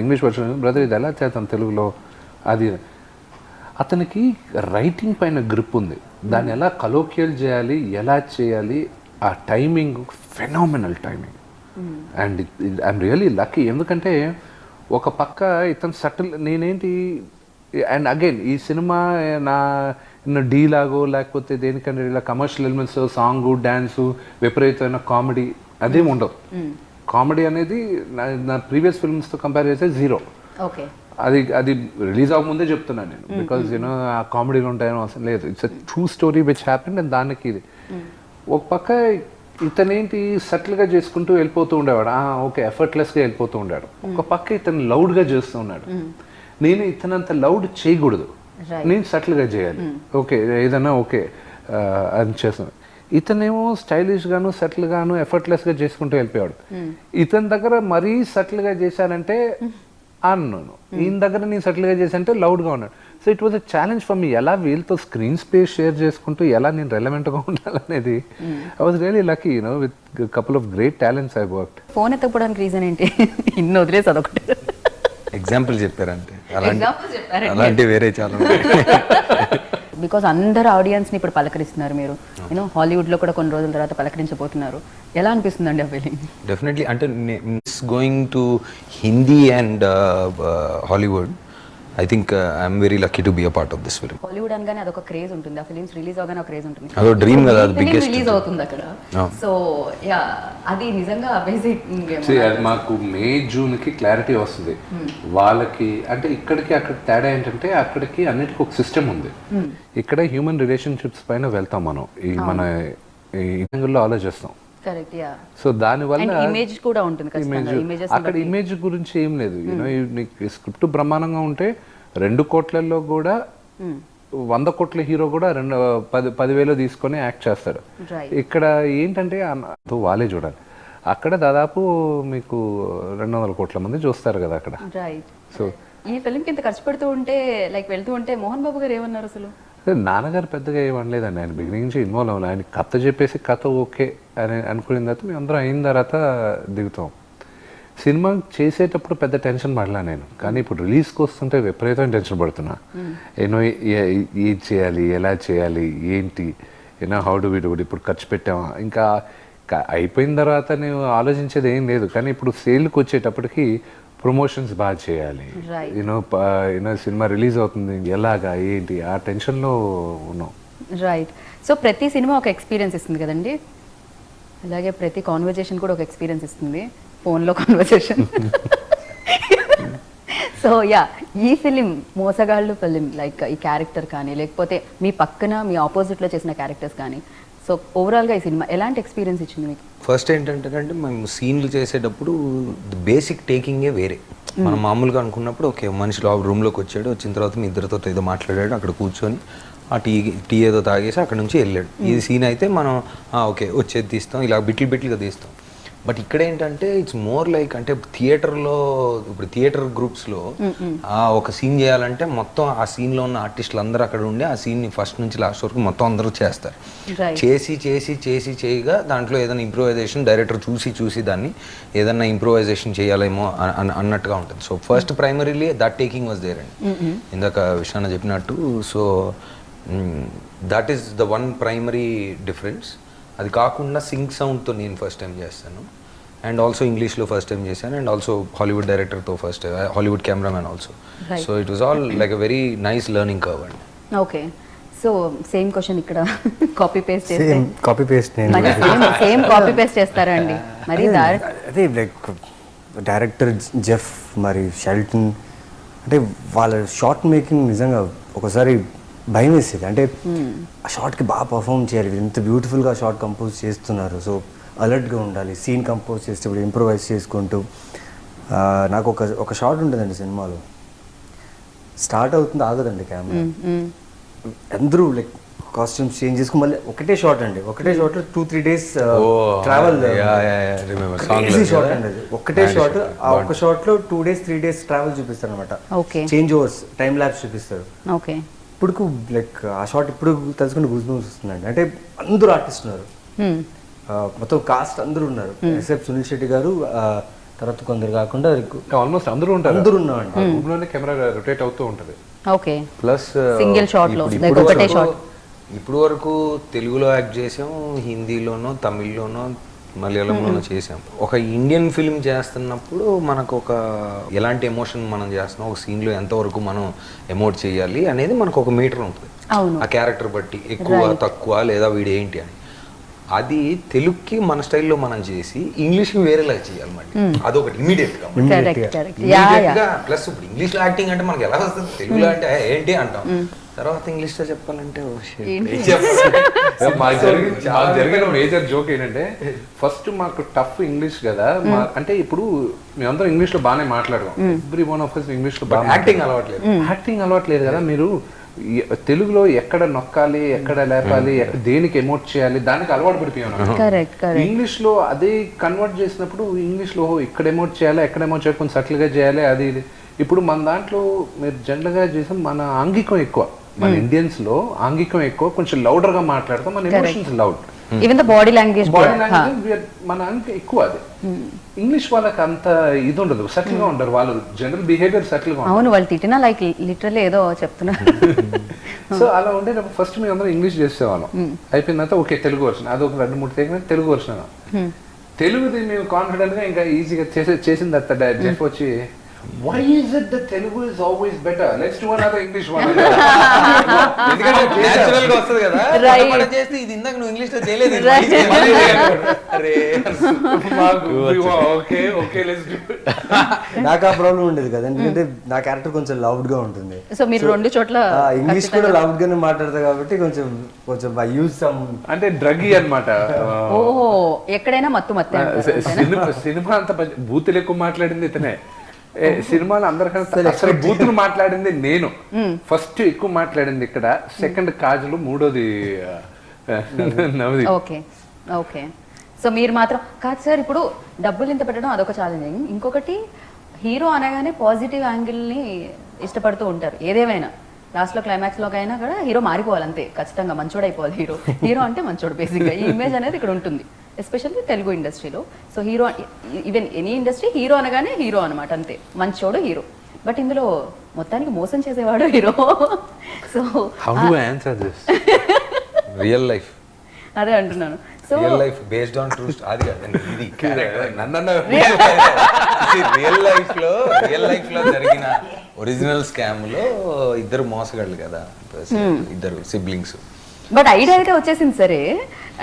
ఇంగ్లీష్ వర్షన్ బ్రదర్ ఇది ఎలా చేద్దాం తెలుగులో, అది అతనికి రైటింగ్ పైన గ్రిప్ ఉంది. దాన్ని ఎలా కలోకియల్ చేయాలి, ఎలా చేయాలి, ఆ timing phenomenal timing. And I'm really lucky. ఎందుకంటే ఒక పక్క ఇతను సటిల్, నేనేంటి అండ్ అగైన్ ఈ సినిమా డీ లాగో లేకపోతే దేనికంటే ఇలా కమర్షియల్ ఎలిమెంట్స్, సాంగ్, డ్యాన్సు, విపరీతమైన కామెడీ అదేమి ఉండవు. కామెడీ అనేది నా ప్రీవియస్ ఫిల్మ్స్తో కంపేర్ చేస్తే 0. అది రిలీజ్ అవ్వకముందే చెప్తున్నాను నేను. బికాజ్ ఆ కామెడీలు ఉంటాయని అవసరం లేదు. It's a true story which happened. And దానికి ఇది ఒక పక్క ఇతనేంటి సటిల్గా చేసుకుంటూ వెళ్ళిపోతూ ఉండేవాడు. ఓకే, ఎఫర్ట్లెస్గా వెళ్ళిపోతూ ఉండాడు. ఒక పక్క ఇతను లౌడ్గా చేస్తూ ఉన్నాడు. నేను ఇతనంత లౌడ్ చేయకూడదు, నేను సటిల్గా చేయాలి. ఓకే, ఏదన్నా ఓకే అని చేస్తాను. ఇతనేమో స్టైలిష్గాను సటిల్గాను ఎఫర్ట్లెస్గా చేసుకుంటూ వెళ్ళిపోయాడు. ఇతని దగ్గర మరీ సటిల్గా చేశానంటే అన్నాను, ఈయన దగ్గర నేను సటిల్గా చేశానంటే లౌడ్గా ఉన్నాడు. So it was a challenge for me. ఎలా వీళ్ళతో స్క్రీన్ స్పేస్ షేర్ చేసుకుంటూ ఎలా నేను రెలవెంట్గా ఉండాలనేది. I was really lucky with couple of great talents I worked. Phone ఎత్తకపోవడానికి రీజన్ ఏంటి? ఇన్ని వదిలేసి అదొకటి ఎగ్జాంపుల్ చెప్పారంటే అలాంటి వేరే చాలా. బికాస్ అందరు ఆడియన్స్ని ఇప్పుడు పలకరిస్తున్నారు మీరు. హాలీవుడ్లో కూడా కొన్ని రోజుల తర్వాత పలకరించబోతున్నారు. ఎలా అనిపిస్తుందండి ఆ ఫీలింగ్? డెఫినెట్లీ. అంటే going to Hindi and Hollywood, I think I'm very lucky to be a part of this film. Hollywood అనగానే అదొక క్రేజ్ ఉంటుంది, ఆ ఫిలిమ్స్ రిలీజ్ అవగానే ఒక క్రేజ్ ఉంటుంది. అదో డ్రీమ్ కదా, అది బిగ్గెస్ట్ రిలీజ్ అవుతుంది అక్కడ. సో యా, అది నిజంగా అమేజింగ్. అది మాకు మే జూన్కి క్లారిటీ వస్తుంది. వాళ్ళకి అంటే ఇక్కడికి అక్కడ తేడా ఏంటంటే అక్కడికి అన్నిటికీ ఒక సిస్టమ్ ఉంది. ఇక్కడ హ్యూమన్ రిలేషన్షిప్స్ పైన వెళ్తాం మనం, ఈ మన ఇంగ్లో ఆలోచిస్తాం. Correct, yeah. సో దానివల్ల ఇమేజ్ కూడా ఉంటుంది. అక్కడ ఇమేజ్ గురించి ఏం లేదు. నీకు స్క్రిప్ట్ బ్రహ్మాండంగా ఉంటే 2 కోట్లలో కూడా 100 కోట్ల హీరో కూడా 10,000 తీసుకొని యాక్ట్ చేస్తాడు. ఇక్కడ ఏంటంటే వాళ్ళే చూడాలి. అక్కడ దాదాపు మీకు 200 కోట్ల మంది చూస్తారు కదా అక్కడ. సో ఈ ఫిల్మ్కి ఇంత ఖర్చు పెడుతూ ఉంటే, లైక్ వెళ్తూ ఉంటే మోహన్ బాబు గారు ఏమన్నారు అసలు? నాన్నగారు పెద్దగా ఏమనలేదండి. ఆయన బిగినింగ్ నుంచి ఇన్వాల్వ్ అవ్వాలి. ఆయన కథ చెప్పేసి కథ ఓకే అని అనుకున్న తర్వాత మేము అందరం అయిన తర్వాత దిగుతాం. సినిమా చేసేటప్పుడు పెద్ద టెన్షన్ పడలా నేను, కానీ ఇప్పుడు రిలీజ్కి వస్తుంటే విపరీతమైన టెన్షన్ పడుతున్నా. ఏం చేయాలి, ఎలా చేయాలి, ఏంటి, how do we do it. ఇప్పుడు ఖర్చు పెట్టామా, ఇంకా అయిపోయిన తర్వాత నేను ఆలోచించేది ఏం లేదు. కానీ ఇప్పుడు సేల్కి వచ్చేటప్పటికి ప్రమోషన్స్ బాగా చేయాలి, సినిమా రిలీజ్ అవుతుంది, ఎలాగా ఏంటి, ఆ టెన్షన్లో ఉన్నాం. రైట్. సో ప్రతి సినిమా ఒక ఎక్స్పీరియన్స్ ఇస్తుంది కదండి, అలాగే ప్రతి కాన్వర్జేషన్ కూడా ఒక ఎక్స్పీరియన్స్ ఇస్తుంది. ఫోన్లో కాన్వర్జేషన్. సో యా, ఈ ఫిలిం మోసగాళ్ళు ఫిలిం, లైక్ ఈ క్యారెక్టర్ కానీ లేకపోతే మీ పక్కన మీ ఆపోజిట్లో చేసిన క్యారెక్టర్స్ కానీ, సో ఓవరాల్గా ఈ సినిమా ఎలాంటి ఎక్స్పీరియన్స్ ఇచ్చింది మీకు? ఫస్ట్ ఏంటంటే మేము సీన్లు చేసేటప్పుడు బేసిక్ టేకింగే వేరే. మనం మామూలుగా అనుకున్నప్పుడు ఓకే, మనిషి రూమ్లోకి వచ్చాడు, వచ్చిన తర్వాత మీ ఇద్దరితో ఏదో మాట్లాడాడు, అక్కడ కూర్చొని ఆ టీ ఏదో తాగేసి అక్కడ నుంచి వెళ్ళాడు. ఈ సీన్ అయితే మనం ఓకే వచ్చేది తీస్తాం, ఇలా బిట్లుగా తీస్తాం. బట్ ఇక్కడ ఏంటంటే ఇట్స్ మోర్ లైక్, అంటే థియేటర్లో ఇప్పుడు థియేటర్ గ్రూప్స్లో ఒక సీన్ చేయాలంటే మొత్తం ఆ సీన్లో ఉన్న ఆర్టిస్టులు అందరూ అక్కడ ఉండి ఆ సీన్ని ఫస్ట్ నుంచి లాస్ట్ వరకు మొత్తం అందరూ చేస్తారు. చేయగా దాంట్లో ఏదైనా ఇంప్రూవైజేషన్ డైరెక్టర్ చూసి దాన్ని ఏదైనా ఇంప్రూవైజేషన్ చేయాలేమో అన్నట్టుగా ఉంటుంది. So first primarily that taking was there అండి, ఇందాక విషయాన్ని చెప్పినట్టు. So that is the one primary difference. అది కాకుండా సింక్ సౌండ్తో నేను ఫస్ట్ టైం చేస్తాను, అండ్ ఆల్సో ఇంగ్లీష్లో ఫస్ట్ టైం చేశాను, అండ్ ఆల్సో హాలీవుడ్ డైరెక్టర్తో first, Hollywood cameraman also. So it was all like a very nice learning curve అండి. Okay. So same question ఇక్కడ కాపీ పేస్ట్ చేస్తారా అండి? మరి అదే లైక్ డైరెక్టర్ జెఫ్ మరి షెల్టన్ అంటే వాళ్ళ షార్ట్ మేకింగ్ నిజంగా ఒకసారి భయం వేసేది. అంటే ఆ షార్ట్కి బాగా పర్ఫామ్ చేయాలి, ఎంత బ్యూటిఫుల్గా షార్ట్ కంపోజ్ చేస్తున్నారు, సో అలర్ట్గా ఉండాలి. సీన్ కంపోజ్ చేసేటప్పుడు ఇంప్రూవైజ్ చేసుకుంటూ నాకు ఒక షార్ట్ ఉంటుందండి సినిమాలో, స్టార్ట్ అవుతుంది ఆగదండి కెమెరా, అందరూ లైక్ కాస్ట్యూమ్స్ చేంజ్ చేసుకుని మళ్ళీ ఒకటే షాట్ అండి, ఒకటే షాట్లో 2-3 days ట్రావెల్ షాట్ అండి అది, ఒకటే షాట్. ఆ ఒక్క షాట్లో 2 days 3 days ట్రావెల్ చూపిస్తారు అనమాట, చేంజ్ ఓవర్స్ టైం ల్యాబ్స్ చూపిస్తారు. ఓకే, ఇప్పుడు లైక్ ఆ షాట్ ఇప్పుడు తెలుసుకుంటే గుజ్ బూమ్స్ వస్తుందండి. అంటే అందరూ ఆర్టిస్ట్ ఉన్నారు, మొత్తం కాస్ట్ అందరూ ఉన్నారు ఎక్సెప్ట్ సునీల్ శెట్టి గారు, తర్వాత కొందరు కాకుండా ఆల్మోస్ట్ అందరూ ఉంటారు, అందరూ ఉన్నామండి. రూమ్లోనే కెమెరా రొటేట్ అవుతూ ఉంటుంది. ఓకే, ప్లస్ సింగిల్ షాట్ లో ఒకటే షాట్. ఇప్పుడు వరకు తెలుగులో యాక్ట్ చేసాం, హిందీలోనో తమిళ్లోనో మలయాళంలోనో చేసాం. ఒక ఇండియన్ ఫిల్మ్ చేస్తున్నప్పుడు మనకు ఒక ఎలాంటి ఎమోషన్ మనం చేస్తున్నాం, ఒక సీన్లో ఎంతవరకు మనం ఎమోట్ చేయాలి అనేది మనకు ఒక మీటర్ ఉంటుంది. ఆ క్యారెక్టర్ బట్టి ఎక్కువ తక్కువ లేదా వీడు ఏంటి అని. అది తెలుగుకి మన స్టైల్లో మనం చేసి ఇంగ్లీష్కి వేరేలా చేయాలి మళ్ళీ, అదొకటి ఇమీడియట్గా. ప్లస్ ఇప్పుడు ఇంగ్లీష్లో యాక్టింగ్ అంటే మనకి ఎలా వస్తుంది, తెలుగులో అంటే ఏంటి అంటాం, తర్వాత ఇంగ్లీష్లో చెప్పాలంటే మాకు జరిగిన మేజర్ జోక్ ఏంటంటే, ఫస్ట్ మాకు టఫ్ ఇంగ్లీష్ కదా, అంటే ఇప్పుడు మేమందరం ఇంగ్లీష్ లో బాగానే మాట్లాడదాం, every one of us English లో బాగా యాక్టింగ్ అలవాట్లేదు కదా. మీరు తెలుగులో ఎక్కడ నొక్కాలి, ఎక్కడ లేపాలి, దేనికి ఎమోట్ చేయాలి, దానికి అలవాటు పడిపోయాను. ఇంగ్లీష్ లో అదే కన్వర్ట్ చేసినప్పుడు ఇంగ్లీష్ లో ఇక్కడ ఎమోట్ చేయాలి, ఎక్కడ ఎమోట్ చేయాలి, కొంచెం సటిల్ గా చేయాలి, అది ఇప్పుడు మన దాంట్లో మీరు జనరల్ గా చేసాం, మన ఆంగికం ఎక్కువ, మన ఇండియన్స్ లో ఆంగికం ఎక్కువ, కొంచెం లౌడర్ గా మాట్లాడతాం, మన emotions loud, even the body language మన ఆంగికం ఎక్కువ. అది ఇంగ్లీష్ వాళ్ళకి అంత ఇది ఉండదు, సటిల్ గా ఉండరు, వాళ్ళు జనరల్ బిహేవియర్ సటిల్ గా. అవును, వాళ్ళు తిట్టినా లైక్ లిటరల్లీ ఏదో చెప్తున్నారు. సో అలా ఉండేటప్పుడు ఫస్ట్ మేము అందరం ఇంగ్లీష్ చేసేవాళ్ళం, అయిపోయిన తర్వాత ఓకే తెలుగు వర్షన్, అది ఒక 2-3 తెగిన తెలుగు వర్షన్. తెలుగుది మేము కాన్ఫిడెంట్ గా ఇంకా ఈజీగా చేసిన తర్వాత జెఫ్ వచ్చి, why is it that Telugu is always better? Let's do another English one. ఎందుకంటే నేచురల్ గా వస్తది కదా, మనం చేస్తే ఇది ఇందాక నువ్వు ఇంగ్లీష్ లో చేయలేదు, అరే ఓకే ఓకే లెట్స్ డు. నాకు ఆ ప్రాబ్లం ఉండేది కదా, ఎందుకంటే నా క్యారెక్టర్ కొంచెం లౌడ్ గా ఉంటుంది, సో మీరు 2 చోట్ల ఇంగ్లీష్ కూడా లౌడ్ గానే మాట్లాడతా కాబట్టి కొంచెం ఐ యూజ్ సమ్, అంటే డ్రగ్గి అన్నమాట. ఓహో, ఎక్కడైనా మత్తు సినిమా అంత బూతులు ఎక్కువ మాట్లాడింది ఇతనే, సినిమాలో అందరికన్నా అసలు బూతులు మాట్లాడింది నేను, ఫస్ట్ ఎక్కువ మాట్లాడింది ఇక్కడ, సెకండ్ కాజులు, మూడోది నవది. ఓకే ఓకే, సో మీరు మాత్రం కాదు సార్. ఇప్పుడు డబ్బులు ఇంత పెట్టడం అదొక ఛాలెంజింగ్, ఇంకొకటి హీరో అనగానే పాజిటివ్ యాంగిల్ని ఇష్టపడుతూ ఉంటారు. ఏదేమైనా లాస్ట్లో క్లైమాక్స్లోకైనా కూడా హీరో మారిపోవాలి అంతే, ఖచ్చితంగా మంచోడు అయిపోవాలి హీరో అంటే మంచోడు, బేసిక్గా ఈ ఇమేజ్ అనేది ఇక్కడ ఉంటుంది, ఎస్పెషల్లీ తెలుగు ఇండస్ట్రీలో. So hero, even any industry, hero అనగానే హీరో అనమాట, అంతే, మంచోడు హీరో. బట్ ఇందులో మొత్తానికి మోసం చేసేవాడు hero. So how do I answer this? Real life, అదే అంటున్నాను. So real life based on true, అది కాదండి ఇది రియల్ లైఫ్ లో జరిగిన ఒరిజినల్ స్కామ్ లో ఇద్దరు మోసగాళ్ళు కదా, ఇద్దరు సిబ్లింగ్స్. బట్ ఐడియా అయితే వచ్చేసింది సరే,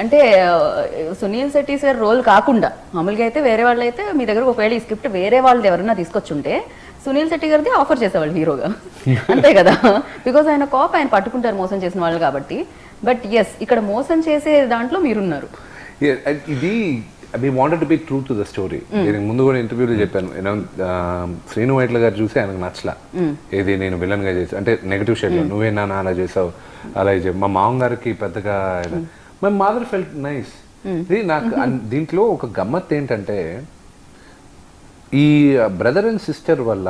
అంటే సునీల్ శెట్టి సార్ రోల్ కాకుండా మామూలుగా అయితే వేరే వాళ్ళు అయితే మీ దగ్గర ఒకవేళ ఈ స్క్రిప్ట్ వేరే వాళ్ళది ఎవరైనా తీసుకొచ్చుంటే సునీల్ శెట్టి గారిది ఆఫర్ చేసేవాళ్ళు హీరోగా, అంతే కదా, బికాజ్ ఆయన కాప్, ఆయన పట్టుకుంటారు మోసం చేసిన వాళ్ళు కాబట్టి. బట్ ఎస్, ఇక్కడ మోసం చేసే దాంట్లో మీరున్నారు. ఇది we wanted to be true to the story. నేను ముందు కూడా ఇంటర్వ్యూలో చెప్పాను, శ్రీను వైట్ల గారు చూసి ఆయనకు నచ్చలా, ఏది నేను విలన్ గా చేసి, అంటే నెగటివ్ షేడ్ లో నువ్వే నాన్న అలా చేసావు, అలా చెప్పి మా మామ గారికి పెద్దగా, మై మదర్ ఫెల్ట్ నైస్. నాకు దీంట్లో ఒక గమ్మత్ ఏంటంటే, ఈ బ్రదర్ అండ్ సిస్టర్ వల్ల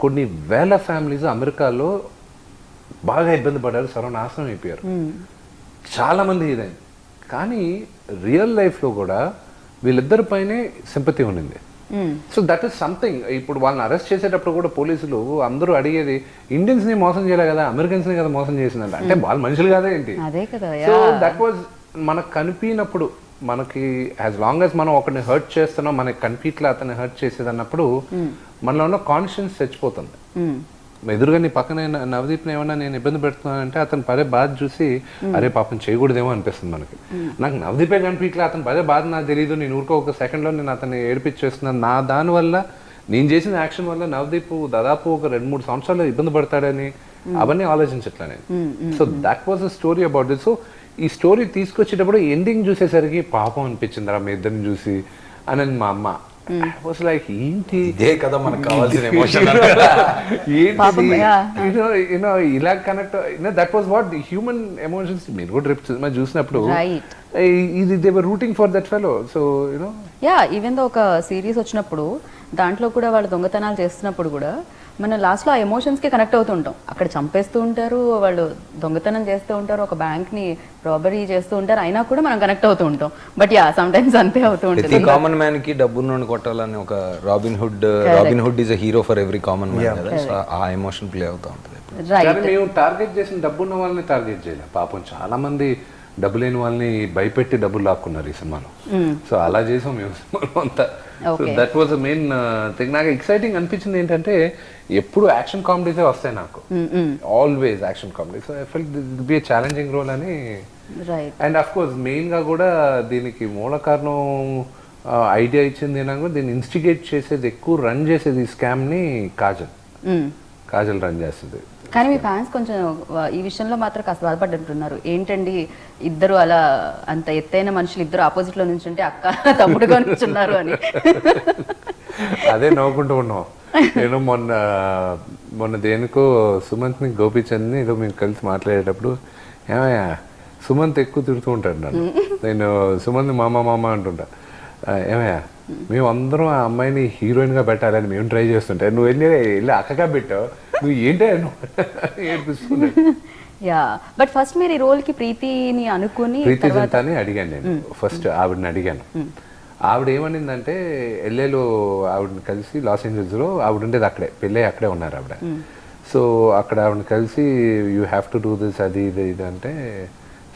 కొన్ని వేల ఫ్యామిలీస్ అమెరికాలో బాగా ఇబ్బంది పడ్డారు, సర్వనాశనం అయిపోయారు, చాలా మంది ఇదైంది. కానీ రియల్ లైఫ్లో కూడా వీళ్ళిద్దరి పైనే సింపతి ఉండింది. So that is something. ఇప్పుడు వాళ్ళని అరెస్ట్ చేసేటప్పుడు కూడా పోలీసులు అందరూ అడిగేది, ఇండియన్స్ ని మోసం చేయలే కదా, అమెరికన్స్ ని కదా మోసం చేసిందంట, అంటే వాళ్ళు మనుషులు కదా ఏంటి. సో దట్ వాజ్ మనకు కనిపినప్పుడు, మనకి యాజ్ లాంగ్ యాజ్ మనం ఒకరిని హర్ట్ చేస్తున్నాం, మనకి కనిపిట్లా అతన్ని హర్ట్ చేసేది అన్నప్పుడు మనలో ఉన్న కాన్షియన్స్ చచ్చిపోతుంది. ఎదురుగా నీ పక్కన నవదీప్ని ఏమన్నా నేను ఇబ్బంది పెడుతున్నానంటే అతను పదే బాధ చూసి అరే పాపం చేయకూడదేమో అనిపిస్తుంది మనకి. నాకు నవదీపే కనిపించలే, అతను పదే బాధ నాకు తెలియదు, నేను ఊరికో ఒక సెకండ్లో నేను అతన్ని ఏడిపించేస్తున్నాను, నా దానివల్ల నేను చేసిన యాక్షన్ వల్ల నవదీప్ దాదాపు ఒక 2-3 సంవత్సరాలు ఇబ్బంది పడతాడని అవన్నీ ఆలోచించట్లా నేను. So that was a story about this. So ఈ స్టోరీ తీసుకొచ్చేటప్పుడు ఎండింగ్ చూసేసరికి పాపం అనిపించింది రా మీ ఇద్దరిని చూసి అని మా అమ్మ. వాస్ లైక్ ఏంటి ఇదే కదా మనకు కావాల్సిన ఎమోషన్. ఇలా connect that was what the human emotions. మీరు కూడా రేపు సినిమా చూసినప్పుడు ఇది they were rooting for that fellow. So you know even though ఒక సిరీస్ వచ్చినప్పుడు దాంట్లో కూడా వాళ్ళు దొంగతనాలు చేస్తున్నప్పుడు కూడా మనం లాస్ట్లో ఆ ఎమోషన్స్కి కనెక్ట్ అవుతూ ఉంటాం. అక్కడ చంపేస్తూ ఉంటారు, వాళ్ళు దొంగతనం చేస్తూ ఉంటారు, ఒక బ్యాంక్ని రాబరీ చేస్తూ ఉంటారు, అయినా కూడా మనం కనెక్ట్ అవుతూ ఉంటాం. బట్ సమ్ టైమ్స్ అంతే అవుతూ ఉంటుంది. ప్రతి కామన్ మ్యాన్ కి డబ్బున్నోని కొట్టాలని ఒక robin hood is a hero for every common man కదా. సో ఆ ఎమోషన్ ప్లే అవుతూ ఉంటుంది. కానీ మేము టార్గెట్ చేసిన డబ్బున్న వాళ్ళని టార్గెట్ చేయలేదు. పాపం చాలా మంది డబ్బు లేని వాళ్ళని భయపెట్టి డబ్బులు లాక్కున్నారు ఈ సినిమాలో. సో అలా చేసాం మేము సినిమాలో అంతా. So that was the main thing. నాకు ఎక్సైటింగ్ అనిపించింది ఏంటంటే ఎప్పుడు యాక్షన్ కామెడీసే వస్తాయి నాకు, always action comedy. So I felt this be a challenging role అని. అండ్ అఫ్ కోర్స్ మెయిన్గా కూడా దీనికి మూల కారణం ఐడియా ఇచ్చింది ఏమన్నా, దీన్ని ఇన్స్టిగేట్ చేసేది ఎక్కువ రన్ చేసేది ఈ స్కామ్ని కాజల్ రన్ చేస్తుంది. కానీ మీ ఫ్యాన్స్ కొంచెం ఈ విషయంలో మాత్రం కాస్త బాధపడ్డంటున్నారు. ఏంటండి ఇద్దరు అలా అంత ఎత్తైన మనుషులు ఇద్దరు ఆపోజిట్లో నుంచి ఉంటే అక్క తమ్ముడుగా నుంచున్నారు అని. అదే నవ్వుకుంటూ ఉన్నాం. నేను మొన్న దేనికో సుమంత్ని గోపిచంద్ని ఏదో మేము కలిసి మాట్లాడేటప్పుడు, ఏమయ్యా సుమంత్ ఎక్కువ తిడుతూ ఉంటాడు నన్ను. నేను సుమంత్ మామ అంటుంటా. ఏమయ్యా మేము అందరం ఆ అమ్మాయిని హీరోయిన్గా పెట్టాలని మేము ట్రై చేస్తుంటే నువ్వు వెళ్ళి అక్కగా పెట్టావు, నువ్వు ఏంటో ఏడిపిస్తున్నావు. బట్ ఫస్ట్ మీరు ఈ రోల్ కి ప్రీతిని అనుకుని ప్రీతి అడిగాను నేను. ఫస్ట్ ఆవిడని అడిగాను. ఆవిడ ఏమనిందంటే ఎల్ఏలో ఆవిడని కలిసి లాస్ ఏంజల్స్లో ఆవిడ ఉండేది అక్కడే, పెళ్ళి అక్కడే ఉన్నారు ఆవిడ. సో అక్కడ ఆవిడని కలిసి you have to do this అది ఇది అంటే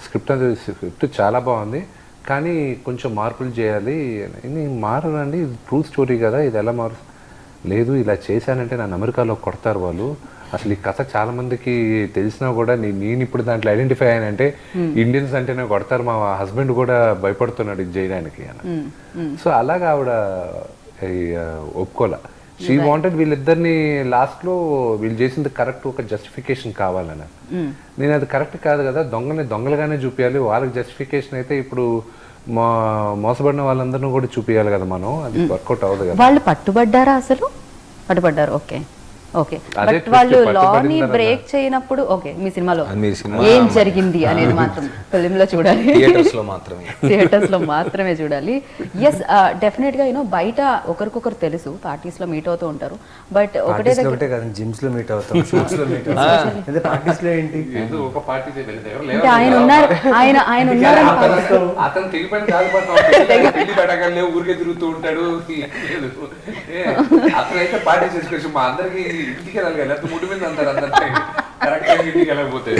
స్క్రిప్ట్ చాలా బాగుంది కానీ కొంచెం మార్పులు చేయాలి. మారండి, ఇది ట్రూ స్టోరీ కదా, ఇది ఎలా మారు లేదు ఇలా చేశానంటే నన్ను అమెరికాలో కొడతారు వాళ్ళు. అసలు ఈ కథ చాలా మందికి తెలిసినా కూడా నేను ఇప్పుడు దాంట్లో ఐడెంటిఫై అయ్యానంటే ఇండియన్స్ అంటేనే కొడతారు, మా హస్బెండ్ కూడా భయపడుతున్నాడు ఇది చేయడానికి అని. సో అలాగా ఆవిడ ఒప్పుకోలే. షీ వాంటెడ్ వీళ్ళిద్దరిని లాస్ట్లో వీళ్ళు చేసింది కరెక్ట్ ఒక జస్టిఫికేషన్ కావాలని. నేను అది కరెక్ట్ కాదు కదా, దొంగలుగానే చూపించాలి, వాళ్ళకి జస్టిఫికేషన్ అయితే ఇప్పుడు మోసపడిన వాళ్ళందరినీ కూడా చూపించాలి కదా మనం, అది వర్కౌట్ అవ్వదు కదా. వాళ్ళు పట్టుబడ్డారా? అసలు పట్టుబడ్డారు. ఓకే బట్ వాళ్ళు లాని బ్రేక్ చేయనప్పుడు ఓకే మీ సినిమాలో ఏం జరిగింది అనేది మాత్రం ఫిల్మ్ లో చూడాలి, థియేటర్స్ లో మాత్రమే చూడాలి. ఎస్ డెఫినెట్ గా బయట ఒకరికొకరు తెలుసు, పార్టీస్ లో మీట్ అవుతూ ఉంటారు. బట్ ఒకటే జిమ్స్ లో మీట్ అవుతాం, షూట్స్ లో మీట్ అవుతాం, పార్టీస్ లో ఏంటి ఒక పార్టీ అంటే ఆయన ఉన్నారు అతను తెగిపోయిన ఊరికే తిరుగుతూ ఉంటాడు. అతనైతే పార్టీ చేసుకోవచ్చు, మా అందరికి ఇంటికి వెళ్ళాలి ముడి మీద అంటారు అందరికీ కరెక్ట్ టైం ఇంటికి వెళ్ళకపోతే.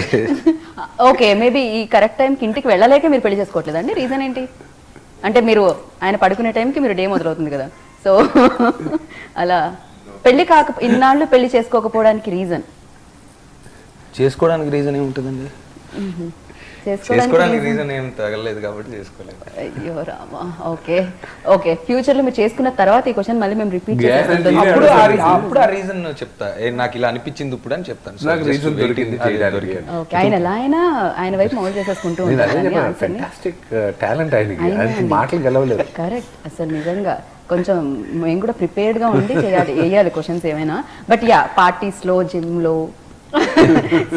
ఓకే మేబీ ఈ కరెక్ట్ టైంకి ఇంటికి వెళ్ళలేక మీరు పెళ్లి చేసుకోవట్లేదండి? రీజన్ ఏంటి? అంటే మీరు ఆయన పడుకునే టైంకి మీరు డే మొదలవుతుంది కదా, సో అలా పెళ్లి ఇన్నాళ్ళు పెళ్లి చేసుకోకపోవడానికి రీజన్ ఏముంటుందండి? చేసుకోవడానికి రీజన్ ఏం తగలేదు కాబట్టి చేసుకోలేదు. అయ్యో రామా. ఓకే ఫ్యూచర్ లో మీరు చేసుకున్న తర్వాత ఈ క్వశ్చన్ మళ్ళీ మేము రిపీట్ చేస్తాం. అప్పుడు ఆ రీజన్ చెప్తా, నాకు ఇలా అనిపించింది ఇప్పుడు అని చెప్తాను. ఆయన ఎలా అయినా ఆయన వైపు మౌల్ చేసేసుకుంటూ ఉంటారు. కరెక్ట్. అసలు నిజంగా కొంచెం మేము కూడా ప్రిపేర్డ్ గా ఉండి వేయాలి క్వశ్చన్స్ ఏమైనా. బట్ పార్టీస్ లో జిమ్ లో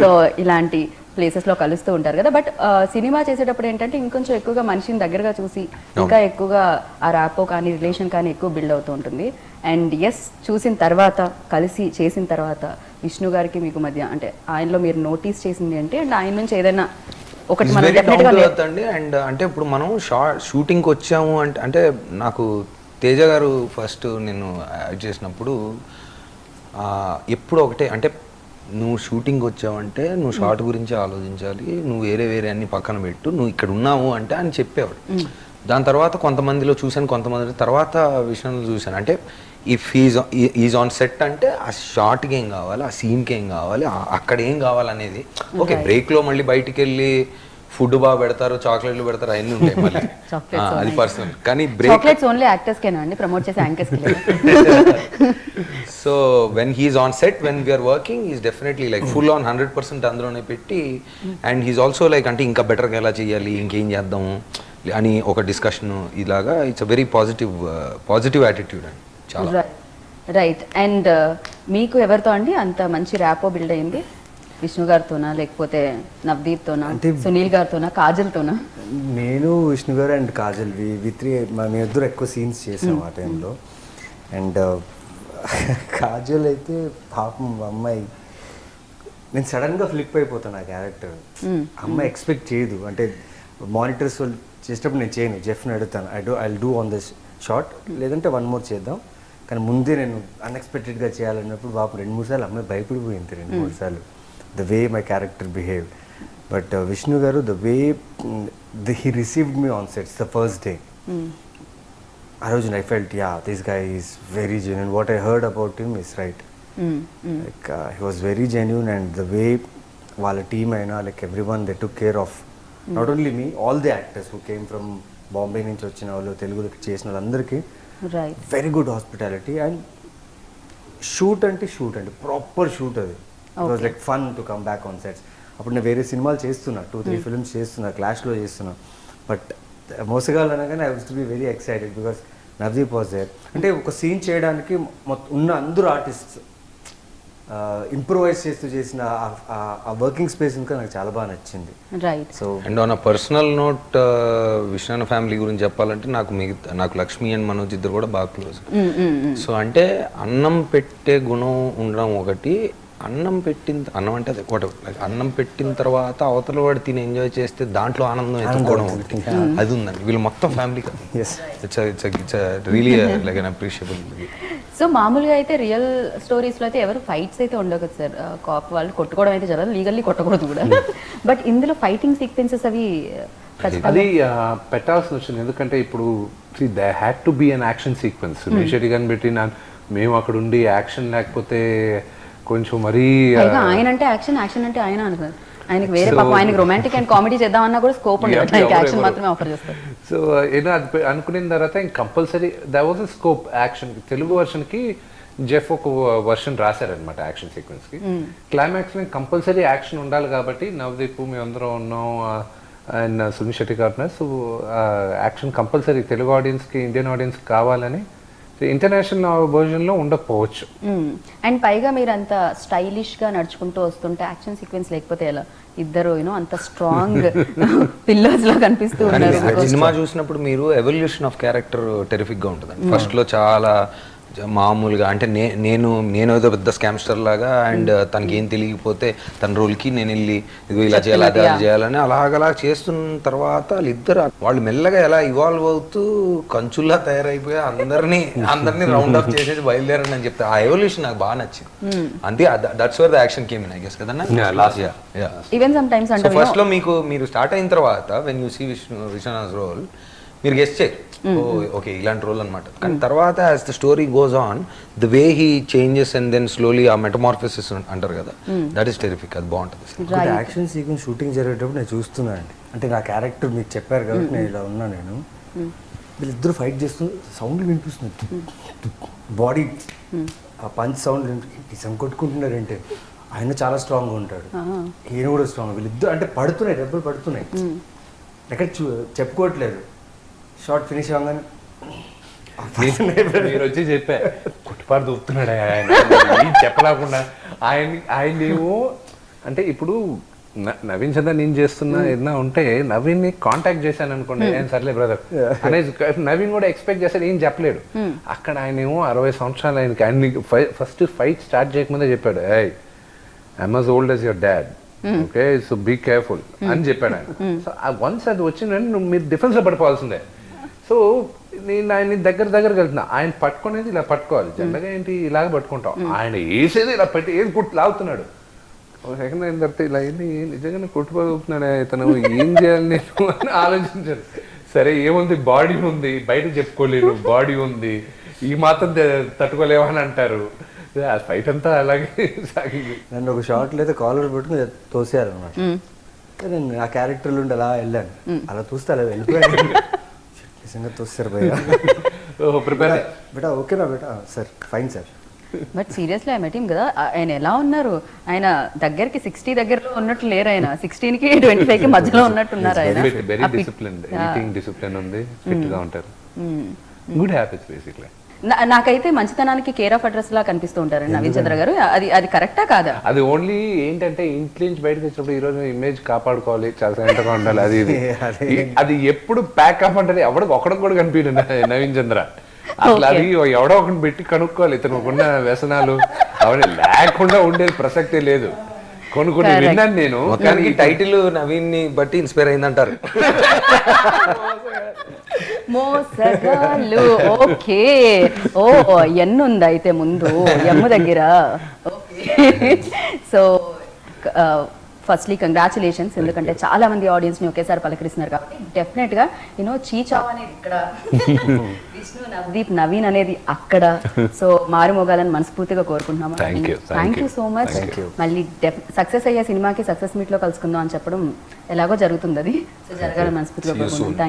సో ఇలాంటి ప్లేసెస్లో కలుస్తూ ఉంటారు కదా. బట్ సినిమా చేసేటప్పుడు ఏంటంటే ఇంకొంచెం ఎక్కువగా మనిషిని దగ్గరగా చూసి ఇంకా ఎక్కువగా ఆ ర్యాపో కానీ రిలేషన్ కానీ ఎక్కువ బిల్డ్ అవుతూ ఉంటుంది. అండ్ ఎస్ చూసిన తర్వాత కలిసి చేసిన తర్వాత విష్ణు గారికి మీకు మధ్య అంటే ఆయనలో మీరు నోటీస్ చేసింది అంటే అండ్ ఆయన నుంచి ఏదైనా ఒకటి మనం అండి. అండ్ అంటే ఇప్పుడు మనం షూటింగ్కి వచ్చాము అంటే నాకు తేజ గారు ఫస్ట్ నేను యాడ్ చేసినప్పుడు ఎప్పుడు ఒకటే అంటే నువ్వు షూటింగ్ వచ్చావంటే నువ్వు షార్ట్ గురించి ఆలోచించాలి, నువ్వు వేరే అన్ని పక్కన పెట్టు, నువ్వు ఇక్కడ ఉన్నావు అంటే అని చెప్పేవాడు. దాని తర్వాత కొంతమందిలో చూశాను, కొంతమంది తర్వాత విషయంలో చూశాను. అంటే ఇఫ్ ఈజ్ ఆన్ సెట్ అంటే ఆ షార్ట్కి ఏం కావాలి, ఆ సీన్కి ఏం కావాలి, అక్కడ ఏం కావాలనేది. ఓకే బ్రేక్లో మళ్ళీ బయటికి వెళ్ళి ఫుడ్ బాగా పెడతారు, చాక్లెట్లు పెడతారు, అవన్నీ ఉంటాయి మళ్ళీ. Chocolates అది పర్సనల్. కానీ బ్రేక్ చాక్లెట్స్ ఓన్లీ యాక్టర్స్ కేనా అండి ప్రమోట్ చేసే యాంకర్స్ కి so when he's on set, when we're working, is definitely like full on 100% అందులోనే పెట్టి, అండ్ హీస్ ఆల్సో లైక్ అంటే ఇంకా బెటర్గా ఎలా చేయాలి, ఇంకేం చేద్దాము అని ఒక డిస్కషన్. ఇలాగా it's a very positive attitude అండి చాలా. రైట్. అండ్ మీకు ఎవరితో అండి అంత మంచి ర్యాపో బిల్డ్ అయింది? విష్ణు గారితోనా, లేకపోతే నవదీప్తోనా, సునీల్ గారితోనా, కాజల్తోనా? నేను, విష్ణు గారు అండ్ కాజల్ వి3 మేమిద్దరు ఎక్కువ సీన్స్ చేసాం ఆ టైంలో. అండ్ కాజల్ అయితే పాపం అమ్మాయి, నేను సడన్గా ఫ్లిప్ అయిపోతాను ఆ క్యారెక్టర్. అమ్మాయి ఎక్స్పెక్ట్ చేయదు, అంటే మానిటర్స్ వాళ్ళు చేసేటప్పుడు నేను చేయను, జెఫ్ని అడుగుతాను, I do on this short, లేదంటే 1 more చేద్దాం, కానీ ముందే నేను అన్ఎక్స్పెక్టెడ్గా చేయాలన్నప్పుడు పాపం 2-3 సార్లు అమ్మాయి భయపడిపోయింది, 2-3 సార్లు the way my character behave. But Vishnu గారు, the way he received me on sets the first day, ఆ రోజు I felt this guy is very genuine, what I heard about him is right. Like he was very genuine, and the way వాళ్ళ team అయినా like everyone they took care of not only me, all the actors who came from Bombay నుంచి వచ్చిన వాళ్ళు, తెలుగులోకి చేసిన వాళ్ళందరికీ very good hospitality. And shoot అంటే proper shoot, అది it was like fun to come back on sets. అప్పుడు నేను వేరే సినిమాలు చేస్తున్నా, 2-3 ఫిల్మ్స్ చేస్తున్నా, క్లాష్లో చేస్తున్నా, బట్ మోసగాళ్ళు అనగానే I was to be very excited because Navdeep was there. అంటే ఒక సీన్ చేయడానికి ఉన్న అందరూ ఆర్టిస్ట్స్ ఇంప్రూవైజ్ చేస్తూ చేసిన ఆ వర్కింగ్ స్పేస్ ఇంకా నాకు చాలా బాగా నచ్చింది. Right. So and on a personal note, Vishnu family గురించి చెప్పాలంటే నాకు లక్ష్మి అండ్ మనోజ్ ఇద్దరు కూడా బాగా క్లోజ్. సో అంటే అన్నం పెట్టే గుణం ఉండడం ఒకటి, అన్నం అంటే అది ఒకటి, అన్నం పెట్టిన తర్వాత అవతల వాడు తిని ఎంజాయ్ చేస్తే దాంట్లో ఆనందం ఎత్తుకోవడం ఒకటి, అది ఉందండి వీళ్ళు మొత్తం family. It's really like an appreciable. So మామూలుగా అయితే రియల్ స్టోరీస్లో అయితే ఎవరు ఫైట్స్ అయితే ఉండవు కదా సార్, కాప్ వాళ్ళు కొట్టుకోవడం అయితే జరగదు, లీగల్లీ కొట్టకూడదు కూడా. బట్ ఇందులో ఫైటింగ్ సీక్వెన్సెస్ అవి అది పెట్టాల్సి వచ్చింది, ఎందుకంటే ఇప్పుడు they had to be an action sequence. Meshetti గారిని పెట్టి మేము అక్కడ ఉండి యాక్షన్ లేకపోతే కొంచెం మరీ, ఆయన అంటే యాక్షన్ అంటే ఆయన అనుకున్నారు, ఆయనకి వేరే పాపం ఆయనకి రొమాంటిక్ అండ్ కామెడీ చేద్దామన్నా కూడా స్కోప్ ఉండదు, యాక్షన్ మాత్రమే ఆఫర్ చేస్తారు. సో ఏదో అది అనుకున్న తర్వాత ఇంక compulsory the was a scope action. Telugu వర్షన్కి జెఫ్ ఒక వర్షన్ రాశారనమాట యాక్షన్ సీక్వెన్స్కి. క్లైమాక్స్లో కంపల్సరీ యాక్షన్ ఉండాలి కాబట్టి నవదీప్ మేమందరం ఉన్నాం అండ్ సునీల్ శెట్టి గారు. సో యాక్షన్ కంపల్సరీ తెలుగు ఆడియన్స్కి, ఇండియన్ ఆడియన్స్కి కావాలని ఇంటర్నేషనల్ వర్జన్లో ఉండకపోవచ్చు. అండ్ పైగా మీరు అంత స్టైలిష్గా నడుచుకుంటూ వస్తుంటే యాక్షన్ సీక్వెన్స్ లేకపోతే ఎలా? ఇద్దరు అంత స్ట్రాంగ్ పిల్లర్స్ లా కనిపిస్తూ ఉన్నారు. సినిమా చూసినప్పుడు మీరు ఎవల్యూషన్ ఆఫ్ క్యారెక్టర్ టెరిఫిక్ గా ఉంటుంది. ఫస్ట్ లో చాలా మామూలుగా అంటే నేను ఏదో పెద్ద స్కామ్స్టర్ లాగా, అండ్ తనకి ఏం తెలియకపోతే తన రోల్కి నేను వెళ్ళి ఇదిగో ఇలా చేయాలి అది చేయాలని అలాగలా చేస్తున్న తర్వాత వాళ్ళు మెల్లగా ఎలా ఇవాల్వ్ అవుతూ కంచుల్లా తయారైపోయి అందరినీ రౌండ్ అప్ చేసేసి బయలుదేరండి అని చెప్తే ఆ ఎవల్యూషన్ నాకు బాగా నచ్చింది. అంతే, that's where the action came in I guess కదన్నా. ఈవెన్ సమ్ టైమ్స్ అంటే ఫస్ట్ లో మీరు స్టార్ట్ అయిన తర్వాత when you see Vishwanath role మీరు గెస్ చేయరు, ఓకే ఇలాంటి రోల్ అనమాట. కానీ తర్వాత as the story goes on, the way he changes and then slowly ఆ మెటమార్ఫసిస్ అంటారు కదా, దట్ ఈస్ టెరిఫిక్. అది బాగుంటుంది. యాక్షన్ సీక్వెన్స్ షూటింగ్ జరిగేటప్పుడు నేను చూస్తున్నాను అండి, అంటే నా క్యారెక్టర్ మీకు చెప్పారు కాబట్టి నేను ఇలా ఉన్నా. నేను వీళ్ళిద్దరు ఫైట్ చేస్తూ సౌండ్ వినిపిస్తుంది, బాడీ ఆ పంచ్ సౌండ్ నిజం కొట్టుకుంటున్నారంటే. ఆయన చాలా స్ట్రాంగ్గా ఉంటాడు, ఈయన కూడా స్ట్రాంగ్. వీళ్ళిద్దరు అంటే పడుతున్నాయి, దెబ్బలు పడుతున్నాయి, ఎక్కడ చెప్పుకోవట్లేదు. షార్ట్ ఫినిష్ అవ్వగానే మీరు వచ్చి చెప్పా కొట్టుపాటు దొరుకుతున్నాడు ఆయన చెప్పలేకుండా. ఆయనేమో అంటే ఇప్పుడు నవీన్ చంద్ర నేను చేస్తున్నా ఏదైనా ఉంటే నవీన్ని కాంటాక్ట్ చేశాను అనుకోండి, ఏం సర్లే బ్రదర్ అనేది నవీన్ కూడా ఎక్స్పెక్ట్ చేస్తాడు, ఏం చెప్పలేడు. అక్కడ ఆయనేమో 60 సంవత్సరాలు ఆయనకి ఫస్ట్ ఫైట్ స్టార్ట్ చేయకముందే చెప్పాడు, I'm as old as your dad, okay so be careful అని చెప్పాడు ఆయన. సో వన్స్ అది వచ్చిందంటే నువ్వు మీరు డిఫెన్స్లో పడిపోవాల్సిందే. సో నేను ఆయన దగ్గరకు వెళ్తున్నా, ఆయన పట్టుకునేది ఇలా పట్టుకోవాలి, జనరల్గా ఏంటి ఇలాగ పట్టుకుంటాం, ఆయన వేసేది ఇలా పెట్టి ఏది కుట్టు లాగుతున్నాడు. ఒక సెకండ్ అయిన తర్వాత ఇలా ఏంటి నిజంగానే కొట్టుకోగలుగుతున్నాడు ఇతను, ఏం చేయాలి నేను అని ఆలోచించారు. సరే ఏముంది, బాడీ ఉంది, బయట చెప్పుకోలేను, బాడీ ఉంది, ఈ మాత్రం తట్టుకోలేవని అంటారు. ఫైట్ అంతా అలాగే సాగింది. నన్ను ఒక షార్ట్లో అయితే కాలర్ పెట్టుకుని తోసేయాలన్నమాట. నేను ఆ క్యారెక్టర్లు ఉండి అలా వెళ్ళాను, అలా చూస్తే అలా వెళ్ళిపోయాను. నిజంగా తోస్తారు భయ్య. ప్రిపేర్ బేటా ఓకేనా బేటా? Sir fine sir. But seriously I met him కదా, ఆయన ఎలా ఉన్నారు, ఆయన దగ్గరికి 60 దగ్గరలో ఉన్నట్టు లేరు, ఆయన 16కి 25కి మధ్యలో ఉన్నట్టున్నారు ఆయన. వెరీ డిసిప్లిన్, ఈటింగ్ డిసిప్లిన్ ఉంది, ఫిట్ గా ఉంటారు. Good habits basically. నాకైతే మంచితనానికి కేర్ ఆఫ్ అడ్రస్ లా కనిపిస్తూ ఉంటారు నవీన్ చంద్ర గారు. అది కరెక్టా కాదా? అది ఓన్లీ ఏంటంటే ఇంట్లో నుంచి బయటకు వచ్చినప్పుడు ఈ రోజు ఇమేజ్ కాపాడుకోవాలి, చాలా సైలెంట్గా ఉండాలి, అది ఇది. అది ఎప్పుడు ప్యాక్ అప్ అంటే ఎవడికి ఒకడికి కూడా కనిపించండి నవీన్ చంద్ర. అసలు అది ఎవడో ఒకటి పెట్టి కనుక్కోవాలి, ఇతనుకున్న వ్యసనాలు అవన్నీ లేకుండా ఉండేది ప్రసక్తే లేదు. కొన్ని విన్నాను నేను. మొత్తానికి టైటిల్ నవీన్ ని బట్టి ఇన్స్పైర్ అయిందంటారు. మోసగాళ్ళు. ఓకే, ఓ ఎన్నుంది అయితే ముందు ఎమ్ము దగ్గర. ఓకే, సో ఫస్ట్లీ కంగ్రాచులేషన్స్, ఎందుకంటే చాలా మంది ఆడియన్స్ ని ఒకేసారి పలకరిస్తున్నారు కాబట్టి డెఫినెట్ గా యూనో చీచావ్ అనేది ఇక్కడ, విష్ణు నవదీప్ నవీన్ అనేది అక్కడ. సో మారుమోగాలని మనస్ఫూర్తిగా కోరుకుంటున్నాము. Thank you so much. మళ్ళీ సక్సెస్ అయ్యే సినిమాకి సక్సెస్ మీట్ లో కలుసుకుందాం అని చెప్పడం ఎలాగో జరుగుతుంది, అది సో జరగాలని మనస్ఫూర్తిగా కోరుకుంటున్నాం.